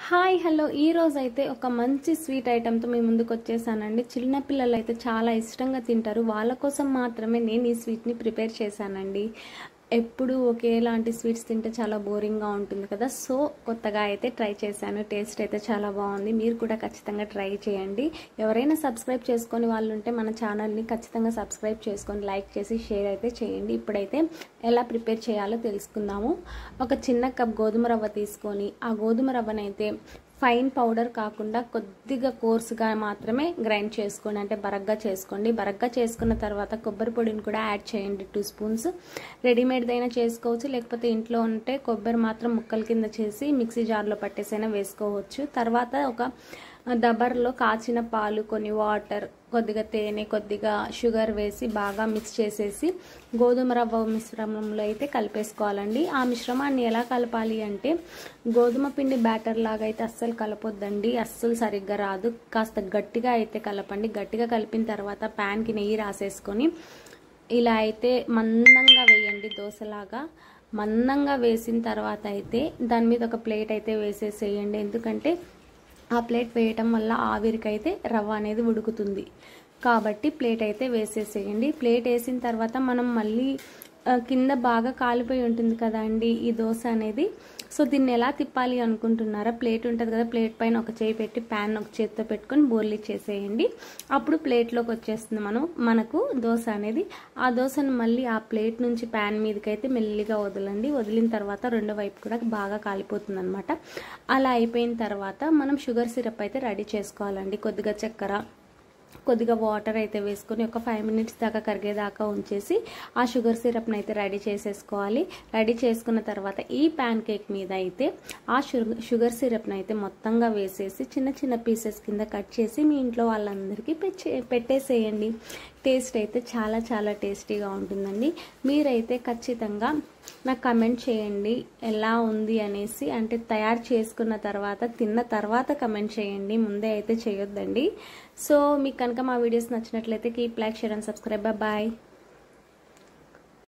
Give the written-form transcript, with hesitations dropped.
Hi hello ఈ రోజు అయితే ఒక మంచి స్వీట్ ఐటమ్ తో మీ ముందుకు వచ్చేసానండి. చిన్న పిల్లలు అయితే చాలా ఇష్టంగా తింటారు. వాళ్ళ కోసం మాత్రమే నేను ఈ స్వీట్ ని ప్రిపేర్ చేశానండి. ఎప్పుడు ఒకేలాంటి స్వీట్స్ తింటే చాలా బోరింగ్ గా ఉంటుంది కదా. సో కొత్తగా అయితే ట్రై చేశాను. టేస్ట్ అయితే చాలా బాగుంది. మీరు కూడా ఖచ్చితంగా ట్రై చేయండి. ఎవరైనా సబ్స్క్రైబ్ చేసుకొని వాళ్ళు ఉంటే మన ఛానల్ ని ఖచ్చితంగా సబ్స్క్రైబ్ చేసుకొని లైక్ చేసి షేర్ అయితే చేయండి. ఇప్పుడైతే ఎలా ప్రిపేర్ చేయాలో తెలుసుకుందాము. ఒక చిన్న కప్ గోధుమ రవ్వ తీసుకొని ఆ గోధుమ రవ్వనైతే ఫైన్ పౌడర్ కాకుండా కొద్దిగా కోర్సుగా మాత్రమే గ్రైండ్ చేసుకోండి, అంటే బరగ్గా చేసుకోండి. బరగ్గా చేసుకున్న తర్వాత కొబ్బరి పొడిని కూడా యాడ్ చేయండి 2 స్పూన్స్. రెడీమేడ్దైనా చేసుకోవచ్చు, లేకపోతే ఇంట్లో ఉంటే కొబ్బరి మాత్రం ముక్కల కింద చేసి మిక్సీ జార్లో పట్టేసైనా వేసుకోవచ్చు. తర్వాత ఒక దబర్లో కాచిన పాలు, కొన్ని వాటర్, కొద్దిగా తేనె, కొద్దిగా షుగర్ వేసి బాగా మిక్స్ చేసేసి గోధుమ రవ్వ మిశ్రమంలో అయితే కలిపేసుకోవాలండి. ఆ మిశ్రమాన్ని ఎలా కలపాలి అంటే గోధుమ పిండి బ్యాటర్ లాగా అయితే అస్సలు కలపొద్దండి, అస్సలు సరిగ్గా రాదు. కాస్త గట్టిగా అయితే కలపండి. గట్టిగా కలిపిన తర్వాత ప్యాన్కి నెయ్యి రాసేసుకొని ఇలా అయితే మందంగా వేయండి, దోశలాగా మందంగా వేసిన తర్వాత అయితే దాని మీద ఒక ప్లేట్ అయితే వేసేసేయండి. ఎందుకంటే ఆ ప్లేట్ వేయటం వల్ల ఆవిరికైతే రవ్వ అనేది ఉడుకుతుంది కాబట్టి ప్లేట్ అయితే వేసేసేయండి. ప్లేట్ వేసిన తర్వాత మనం మళ్ళీ కింద బాగా కాలిపోయి ఉంటుంది కదా అండి ఈ దోశ అనేది. సో దీన్ని ఎలా తిప్పాలి అనుకుంటున్నారా? ప్లేట్ ఉంటుంది కదా, ప్లేట్ పైన ఒక చేయి పెట్టి ప్యాన్ ఒక చేతితో పెట్టుకొని బోర్లీ చేసేయండి. అప్పుడు ప్లేట్లోకి వచ్చేస్తుంది మనకు దోశ అనేది. ఆ దోశను మళ్ళీ ఆ ప్లేట్ నుంచి ప్యాన్ మీదకి అయితే మెల్లిగా వదలండి. వదిలిన తర్వాత రెండో వైపు కూడా బాగా కాలిపోతుంది అనమాట. అలా అయిపోయిన తర్వాత మనం షుగర్ సిరప్ అయితే రెడీ చేసుకోవాలండి. కొద్దిగా చక్కెర, కొద్దిగా వాటర్ అయితే వేసుకొని ఒక 5 మినిట్స్ దాకా కరిగేదాకా ఉంచేసి ఆ షుగర్ సిరప్ని అయితే రెడీ చేసేసుకోవాలి. రెడీ చేసుకున్న తర్వాత ఈ ప్యాన్ కేక్ మీద అయితే ఆ షుగర్ సిరప్ని అయితే మొత్తంగా వేసేసి చిన్న చిన్న పీసెస్ కింద కట్ చేసి మీ ఇంట్లో వాళ్ళందరికీ పెట్టేసేయండి. టేస్ట్ అయితే చాలా చాలా టేస్టీగా ఉంటుందండి. మీరైతే ఖచ్చితంగా నాకు కమెంట్ చేయండి ఎలా ఉంది అనేసి, అంటే తయారు చేసుకున్న తర్వాత తిన్న తర్వాత కమెంట్ చేయండి, ముందే అయితే చేయొద్దండి. సో మీకు కనుక మా వీడియోస్ నచ్చినట్లయితే keep like, share and subscribe. Bye.